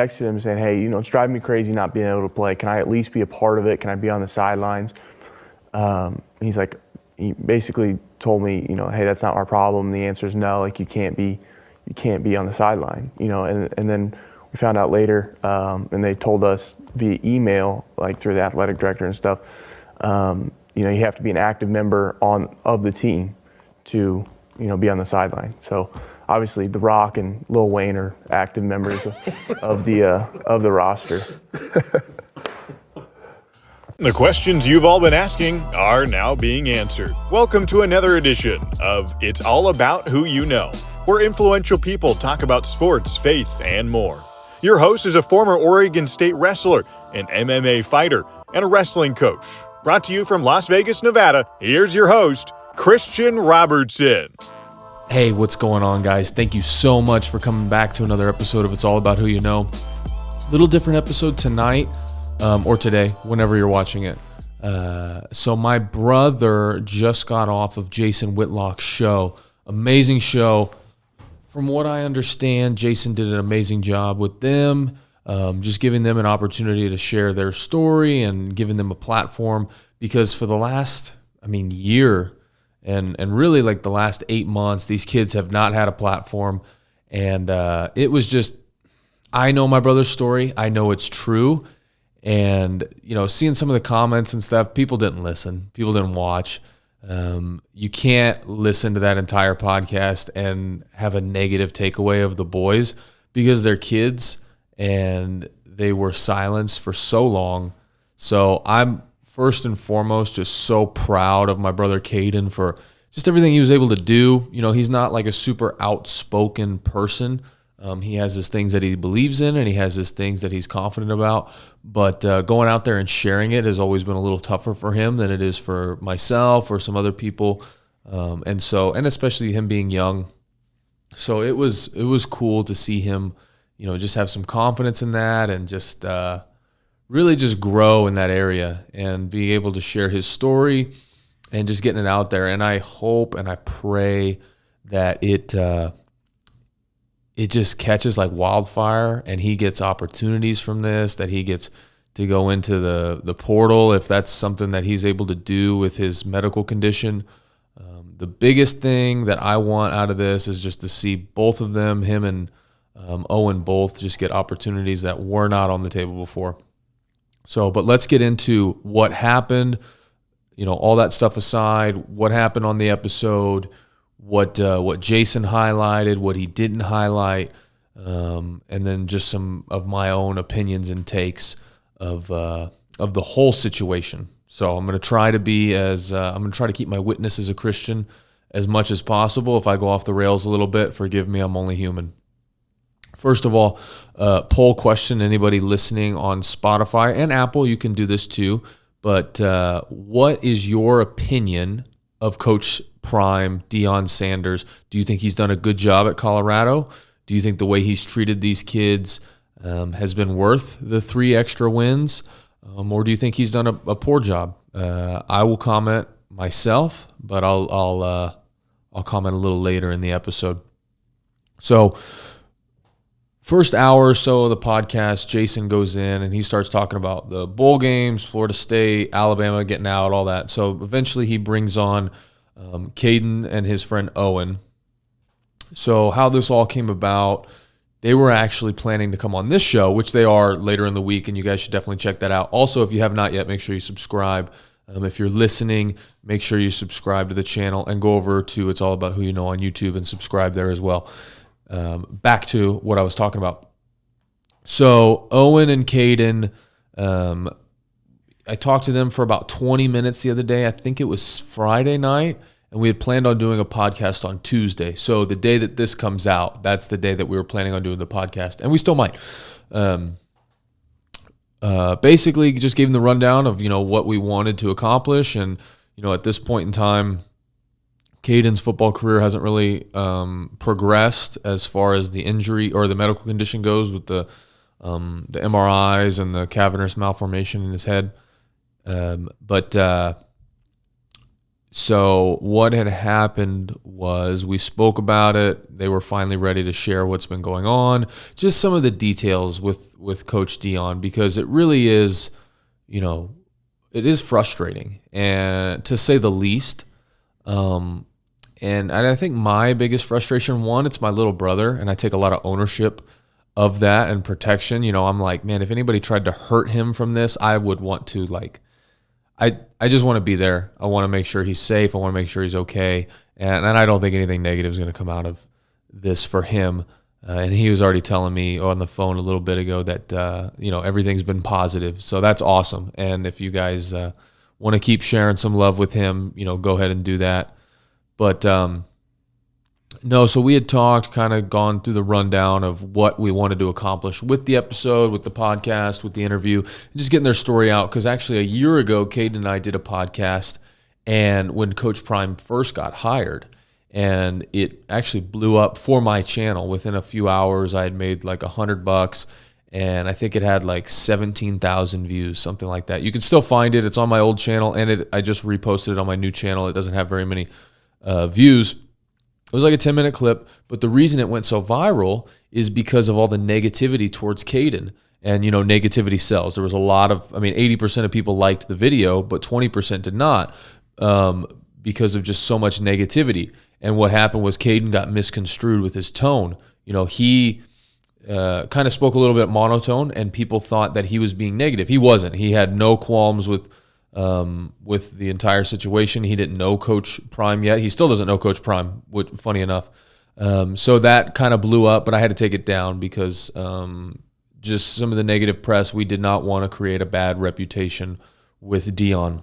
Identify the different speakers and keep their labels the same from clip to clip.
Speaker 1: Texted him saying, hey, it's driving me crazy not being able to play. Can I at least be a part of it? Can I be on the sidelines? He's like, he basically told me, hey, that's not our problem. The answer is no. Like, you can't be on the sideline. And then we found out later, and they told us via email, like through the athletic director and stuff, you have to be an active member of the team to be on the sideline. So obviously The Rock and Lil Wayne are active members of the roster.
Speaker 2: The questions you've all been asking are now being answered. Welcome to another edition of It's All About Who You Know, where influential people talk about sports, faith, and more. Your host is a former Oregon State wrestler, an MMA fighter, and a wrestling coach. Brought to you from Las Vegas, Nevada, here's your host, Christian Robertson.
Speaker 3: Hey, what's going on, guys? Thank you so much for coming back to another episode of It's All About Who You Know. Little different episode tonight, or today, whenever you're watching it. So my brother just got off of Jason Whitlock's show. Amazing show. From what I understand, Jason did an amazing job with them, just giving them an opportunity to share their story and giving them a platform, because for the last, year and really like the last 8 months, these kids have not had a platform. And it was just, I know my brother's story. I know it's true. And, seeing some of the comments and stuff, people didn't listen. People didn't watch. You can't listen to that entire podcast and have a negative takeaway of the boys, because they're kids and they were silenced for so long. So I'm first and foremost just so proud of my brother Caden for just everything he was able to do. He's not like a super outspoken person. He has his things that he believes in, and he has his things that he's confident about. But going out there and sharing it has always been a little tougher for him than it is for myself or some other people. And especially him being young. So it was cool to see him, just have some confidence in that, and just really just grow in that area and be able to share his story and just getting it out there. And I hope and I pray that it just catches like wildfire, and he gets opportunities from this, that he gets to go into the portal if that's something that he's able to do with his medical condition. The biggest thing that I want out of this is just to see both of them, him and Owen, both just get opportunities that were not on the table before. So, but let's get into what happened, all that stuff aside, what happened on the episode, what Jason highlighted, what he didn't highlight, and then just some of my own opinions and takes of the whole situation. So I'm going to try to keep my witness as a Christian as much as possible. If I go off the rails a little bit, forgive me, I'm only human. First of all, poll question, anybody listening on Spotify and Apple, you can do this too, but what is your opinion of Coach Prime Deion Sanders? Do you think he's done a good job at Colorado? Do you think the way he's treated these kids has been worth the 3 extra wins? Or do you think he's done a poor job? I will comment myself, but I'll comment a little later in the episode. So first hour or so of the podcast, Jason goes in and he starts talking about the bowl games, Florida State, Alabama getting out, all that. So eventually he brings on Caden and his friend Owen. So how this all came about, they were actually planning to come on this show, which they are later in the week, and you guys should definitely check that out. Also, if you have not yet, make sure you subscribe. If you're listening, make sure you subscribe to the channel and go over to It's All About Who You Know on YouTube and subscribe there as well. Back to what I was talking about. So Owen and Caden, I talked to them for about 20 minutes the other day. I think it was Friday night, and we had planned on doing a podcast on Tuesday. So the day that this comes out, that's the day that we were planning on doing the podcast, and we still might. Basically, just gave them the rundown of what we wanted to accomplish, and at this point in time, Caden's football career hasn't really progressed as far as the injury or the medical condition goes, with the MRIs and the cavernous malformation in his head. But So what had happened was we spoke about it. They were finally ready to share what's been going on, just some of the details with Coach Deion, because it really is, it is frustrating, and to say the least. And I think my biggest frustration, one, it's my little brother, and I take a lot of ownership of that and protection. I'm like, man, if anybody tried to hurt him from this, I would want to I just want to be there. I want to make sure he's safe. I want to make sure he's okay. And I don't think anything negative is going to come out of this for him. And he was already telling me on the phone a little bit ago that, everything's been positive. So that's awesome. And if you guys want to keep sharing some love with him, go ahead and do that. But no, so we had talked, kind of gone through the rundown of what we wanted to accomplish with the episode, with the podcast, with the interview, and just getting their story out. Because actually a year ago, Caden and I did a podcast, and when Coach Prime first got hired, and it actually blew up for my channel. Within a few hours, I had made like $100, and I think it had like 17,000 views, something like that. You can still find it. It's on my old channel, and I just reposted it on my new channel. It doesn't have very many views. It was like a 10-minute clip, but the reason it went so viral is because of all the negativity towards Caden. And, negativity sells. There was a lot of, 80% of people liked the video, but 20% did not, because of just so much negativity. And what happened was Caden got misconstrued with his tone. He kind of spoke a little bit monotone, and people thought that he was being negative. He wasn't. He had no qualms with the entire situation. He didn't know Coach Prime yet. He still doesn't know Coach Prime, which, funny enough. So that kind of blew up, but I had to take it down because just some of the negative press. We did not want to create a bad reputation with Deion.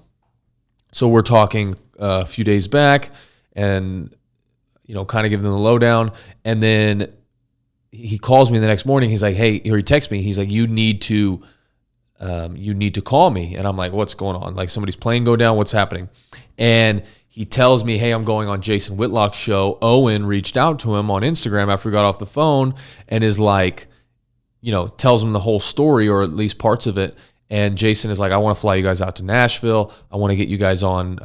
Speaker 3: So we're talking a few days back and, kind of giving them the lowdown. And then he calls me the next morning. He's like, hey, or he texts me. He's like, you need to call me. And I'm like, what's going on? Like, somebody's plane go down. What's happening? And he tells me, hey, I'm going on Jason Whitlock's show. Owen reached out to him on Instagram after we got off the phone and is like, tells him the whole story, or at least parts of it. And Jason is like, I want to fly you guys out to Nashville. I want to get you guys on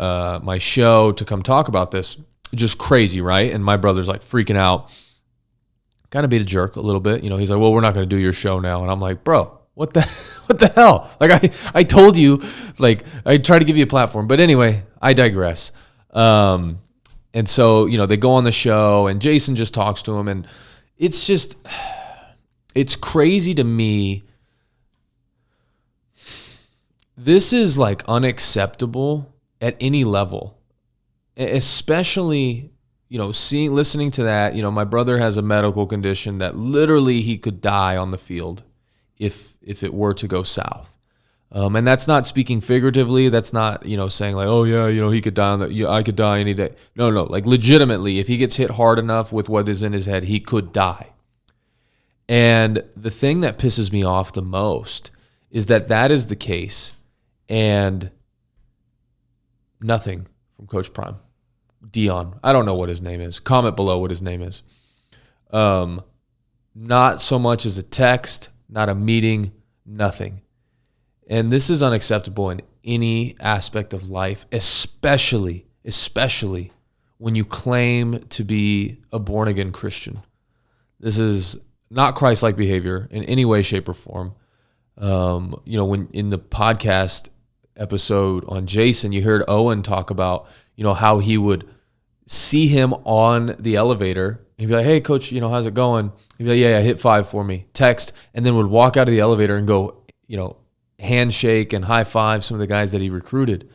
Speaker 3: my show to come talk about this. Just crazy, right? And my brother's like freaking out. Kind of beat a jerk a little bit. He's like, well, we're not going to do your show now. And I'm like, bro, what the hell? Like, I told you, like, I try to give you a platform. But anyway, I digress. And so, they go on the show, and Jason just talks to him. And it's just, it's crazy to me. This is like unacceptable at any level, especially, listening to that. My brother has a medical condition that literally he could die on the field if it were to go south. And that's not speaking figuratively. That's not, saying like, oh yeah, he could die I could die any day. No, like legitimately, if he gets hit hard enough with what is in his head, he could die. And the thing that pisses me off the most is that is the case, and nothing from Coach Prime. Deion, I don't know what his name is. Comment below what his name is. Not so much as a text, not a meeting, nothing. And this is unacceptable in any aspect of life, especially when you claim to be a born-again Christian. This is not Christ-like behavior in any way, shape, or form. When in the podcast episode on Jason, you heard Owen talk about, how he would see him on the elevator. He'd be like, hey, coach, how's it going? He'd be like, yeah, hit 5 for me. Text, and then would walk out of the elevator and go, handshake and high five some of the guys that he recruited.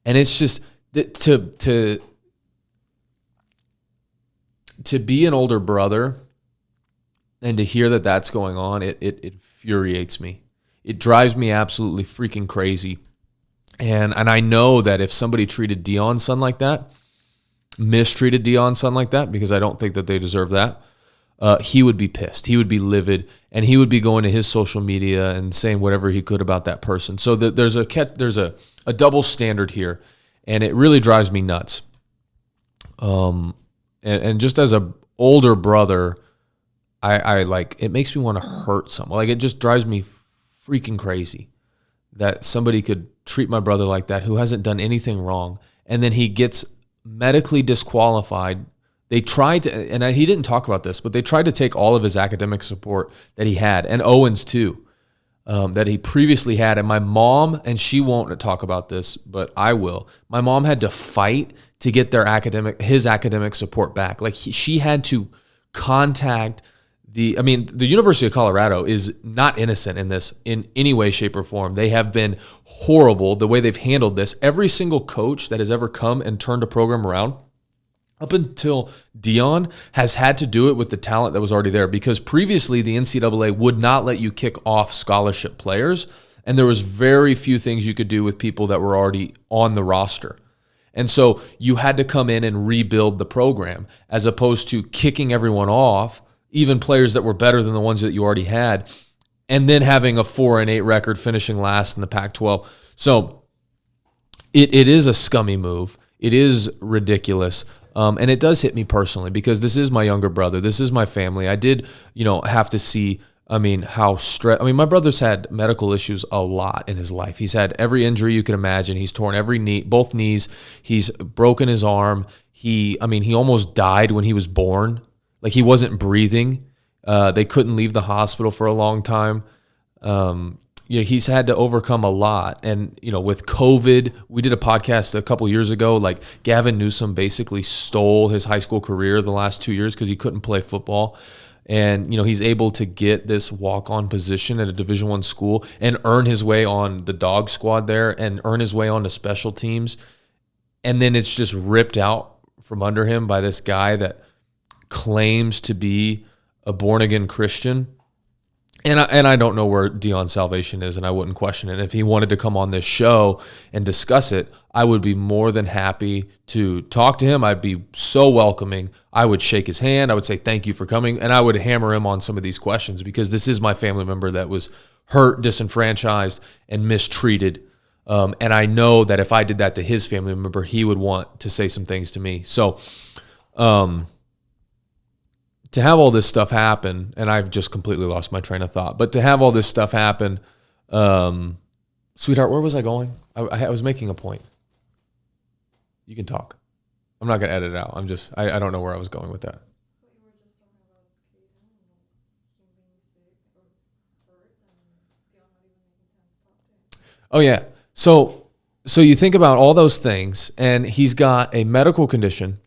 Speaker 3: And it's just to be an older brother and to hear that that's going on, it infuriates me. It drives me absolutely freaking crazy. And I know that if somebody treated Deion's son like that, mistreated Deion's son like that, because I don't think that they deserve that, he would be pissed. He would be livid, and he would be going to his social media and saying whatever he could about that person. So there's a double standard here, and it really drives me nuts. And just as a older brother, I like, it makes me want to hurt someone. Like, it just drives me freaking crazy that somebody could treat my brother like that, who hasn't done anything wrong. and then he gets medically disqualified. They tried to, and he didn't talk about this, but they tried to take all of his academic support that he had, and Owens too, that he previously had. And my mom, and she won't talk about this, but I will. My mom had to fight to get his academic support back. Like she had to contact the University of Colorado is not innocent in this in any way, shape, or form. They have been horrible the way they've handled this. Every single coach that has ever come and turned a program around, up until Deion, has had to do it with the talent that was already there, because previously the NCAA would not let you kick off scholarship players, and there was very few things you could do with people that were already on the roster. And so you had to come in and rebuild the program, as opposed to kicking everyone off, even players that were better than the ones that you already had, and then having a 4-8 record, finishing last in the Pac-12. So it is a scummy move. It is ridiculous. And it does hit me personally, because this is my younger brother. This is my family. I did, have to see, how my brother's had medical issues a lot in his life. He's had every injury you can imagine. He's torn every knee, both knees. He's broken his arm. He almost died when he was born. Like, he wasn't breathing. They couldn't leave the hospital for a long time. He's had to overcome a lot. And, with COVID, we did a podcast a couple years ago. Like, Gavin Newsom basically stole his high school career the last 2 years because he couldn't play football. And, he's able to get this walk-on position at a Division I school and earn his way on the dog squad there and earn his way onto special teams. And then it's just ripped out from under him by this guy that claims to be a born-again Christian. And I don't know where Deion's salvation is, and I wouldn't question it. If he wanted to come on this show and discuss it, I would be more than happy to talk to him. I'd be so welcoming. I would shake his hand. I would say thank you for coming, and I would hammer him on some of these questions, because this is my family member that was hurt, disenfranchised, and mistreated. And I know that if I did that to his family member, he would want to say some things to me. So, to have all this stuff happen, and I've just completely lost my train of thought, but to have all this stuff happen, sweetheart, where was I going? I was making a point. You can talk. I'm not going to edit it out. I don't know where I was going with that. Oh, yeah. So you think about all those things, and he's got a medical condition,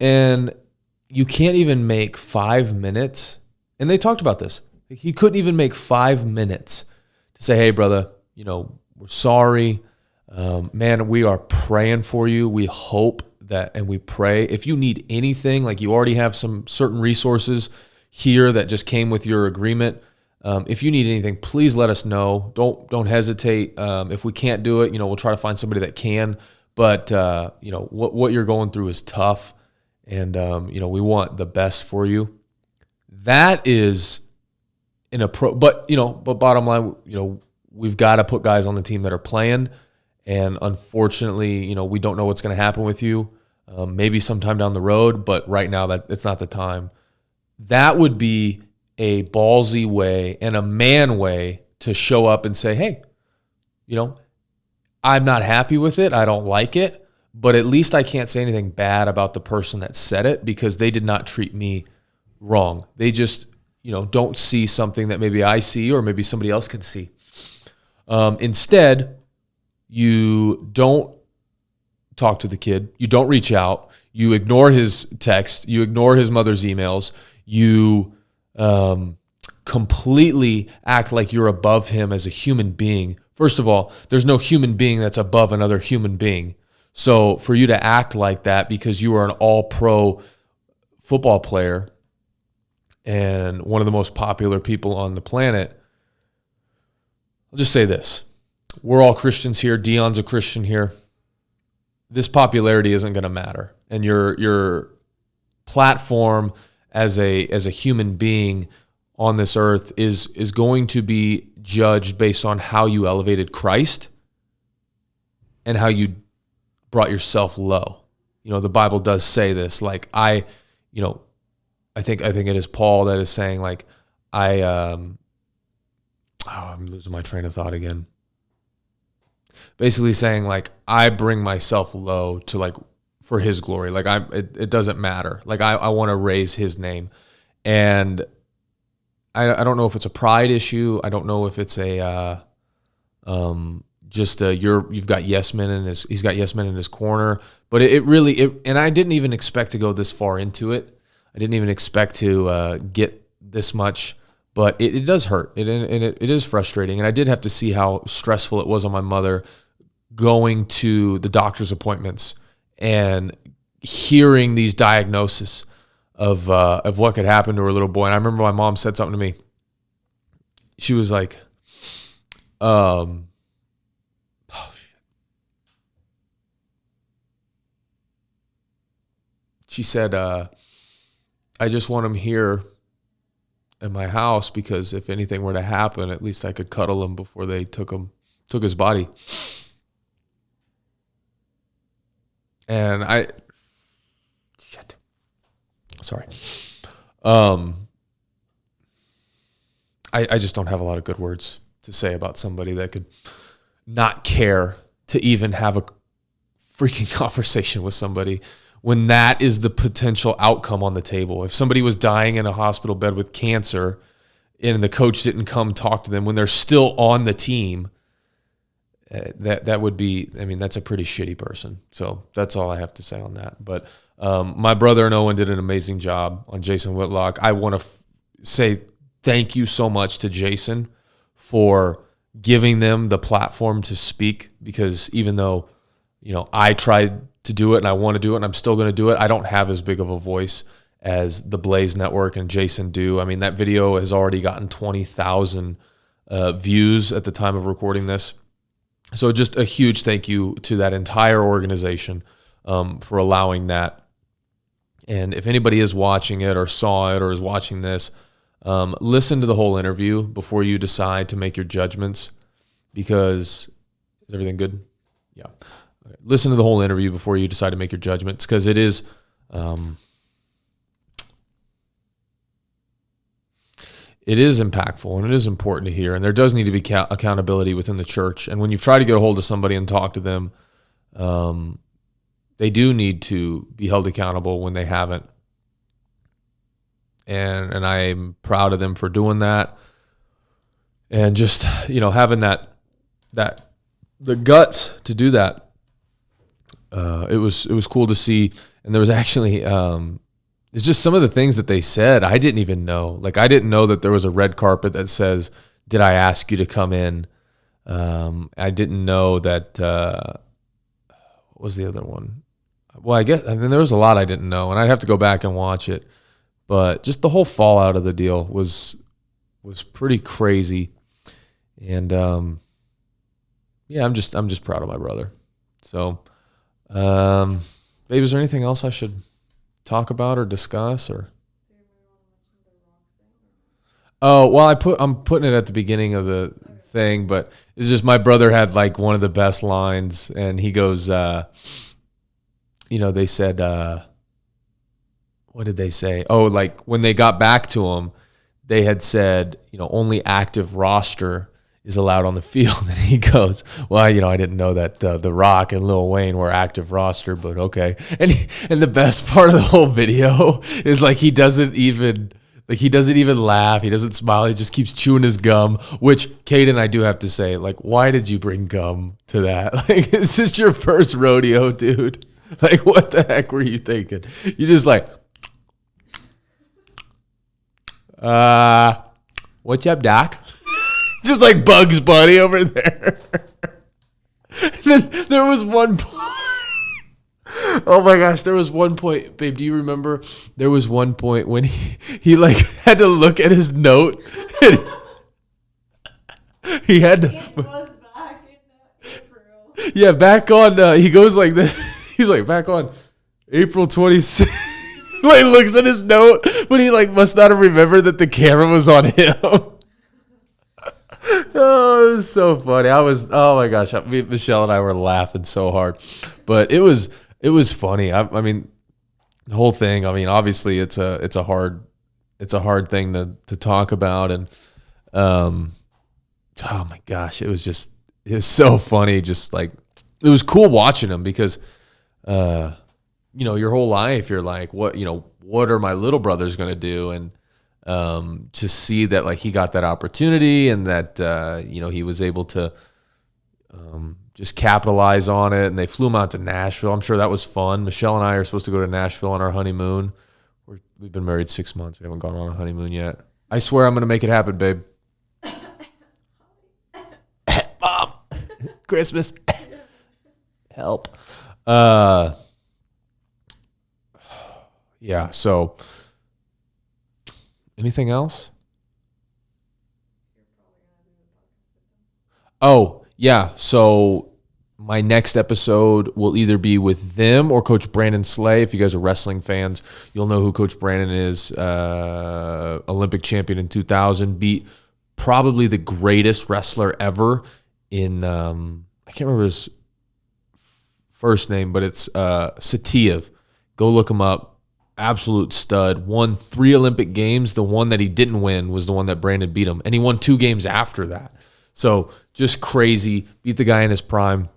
Speaker 3: and you can't even make 5 minutes. And they talked about this. He couldn't even make 5 minutes to say, hey, brother, we're sorry. Man, we are praying for you. We hope that, and we pray. If you need anything, like you already have some certain resources here that just came with your agreement. If you need anything, please let us know. Don't hesitate. If we can't do it, we'll try to find somebody that can. But, what you're going through is tough. And, we want the best for you. That is but bottom line, we've got to put guys on the team that are playing. And unfortunately, we don't know what's going to happen with you. Maybe sometime down the road, but right now it's not the time. That would be a ballsy way and a man way to show up and say, hey, I'm not happy with it. I don't like it. But at least I can't say anything bad about the person that said it, because they did not treat me wrong. They just, don't see something that maybe I see or maybe somebody else can see. Instead, you don't talk to the kid. You don't reach out. You ignore his text. You ignore his mother's emails. You completely act like you're above him as a human being. First of all, there's no human being that's above another human being. So for you to act like that because you are an all-pro football player and one of the most popular people on the planet, I'll just say this. We're all Christians here. Deion's a Christian here. This popularity isn't going to matter. And your platform as a human being on this earth is going to be judged based on how you elevated Christ and how you brought yourself low. The Bible does say this. Like I think it is Paul that is saying, like, I'm losing my train of thought again. basically saying like, I bring myself low to like for his glory. Like it doesn't matter. Like I want to raise his name. And I don't know if it's a pride issue. I don't know if it's a you've got yes men in he's got yes men in his corner. But it really and I didn't even expect to go this far into it. I didn't even expect to get this much, but it does hurt. It is frustrating. And I did have to see how stressful it was on my mother going to the doctor's appointments and hearing these diagnoses of what could happen to her little boy. And I remember my mom said something to me. She was like, oh, shit. She said, I just want him here in my house because if anything were to happen, at least I could cuddle him before they took his body. And sorry. I just don't have a lot of good words to say about somebody that could not care to even have a freaking conversation with somebody when that is the potential outcome on the table. If somebody was dying in a hospital bed with cancer and the coach didn't come talk to them when they're still on the team, that would be, I mean, that's a pretty shitty person. So that's all I have to say on that. But my brother and Owen did an amazing job on Jason Whitlock. I want to say thank you so much to Jason for giving them the platform to speak, because even though, I tried to do it and I want to do it and I'm still going to do it, I don't have as big of a voice as the Blaze Network and Jason do. I mean, that video has already gotten 20,000 views at the time of recording this. So just a huge thank you to that entire organization for allowing that. And if anybody is watching it or saw it or is watching this, listen to the whole interview before you decide to make your judgments, because is everything good? Yeah. Okay. Listen to the whole interview before you decide to make your judgments, because it is impactful and it is important to hear. And there does need to be accountability within the church. And when you've tried to get a hold of somebody and talk to them, they do need to be held accountable when they haven't. And I'm proud of them for doing that. And just, having that the guts to do that. It was cool to see. And there was actually, it's just some of the things that they said I didn't even know. Like, I didn't know that there was a red carpet that says, "Did I ask you to come in?" I didn't know that, what was the other one? Well, there was a lot I didn't know, and I'd have to go back and watch it. But just the whole fallout of the deal was pretty crazy. And I'm just proud of my brother. So, babe, is there anything else I should talk about or discuss? Or I'm putting it at the beginning of the thing, but it's just my brother had like one of the best lines, and he goes, they said, what did they say? Oh, like when they got back to him, they had said, only active roster is allowed on the field. And he goes, well, I didn't know that The Rock and Lil Wayne were active roster, but okay. And the best part of the whole video is like he doesn't even laugh. He doesn't smile. He just keeps chewing his gum, which Caden, I do have to say, like, why did you bring gum to that? Like, is this your first rodeo, dude? Like, what the heck were you thinking? You just like, what's up, Doc? Just like Bugs Bunny over there. And then there was one point. Oh my gosh, there was one point, babe, do you remember? There was one point when he like had to look at his note. And he had to.
Speaker 4: It was back in April.
Speaker 3: Yeah, back on, he goes like this. He's like, back on April 26th. Like, looks at his note, but he like must not have remembered that the camera was on him. Oh, it was so funny. Oh my gosh, Michelle and I were laughing so hard, but it was funny. I mean, the whole thing. I mean, obviously, it's a hard thing to talk about, and oh my gosh, it was it was so funny. Just like, it was cool watching him because, your whole life you're like, what are my little brothers going to do? And to see that like he got that opportunity and that, he was able to just capitalize on it. And they flew him out to Nashville. I'm sure that was fun. Michelle and I are supposed to go to Nashville on our honeymoon. We've been married 6 months. We haven't gone on a honeymoon yet. I swear I'm going to make it happen, babe. Mom, Christmas. Help. Yeah, so anything else? Oh, yeah. So my next episode will either be with them or Coach Brandon Slay. If you guys are wrestling fans, you'll know who Coach Brandon is. Olympic champion in 2000, beat probably the greatest wrestler ever in, I can't remember his first name, but it's Satiev. Go look him up. Absolute stud. Won 3 Olympic games. The one that he didn't win was the one that Brandon beat him. And he won 2 games after that. So just crazy. Beat the guy in his prime.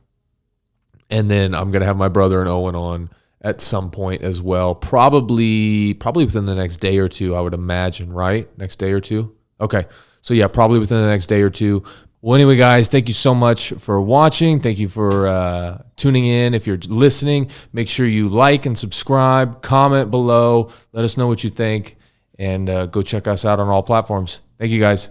Speaker 3: And then I'm going to have my brother and Owen on at some point as well. Probably within the next day or two, I would imagine, right? Next day or two? Okay. So yeah, probably within the next day or two. Well, anyway, guys, thank you so much for watching. Thank you for tuning in. If you're listening, make sure you like and subscribe, comment below. Let us know what you think, and go check us out on all platforms. Thank you, guys.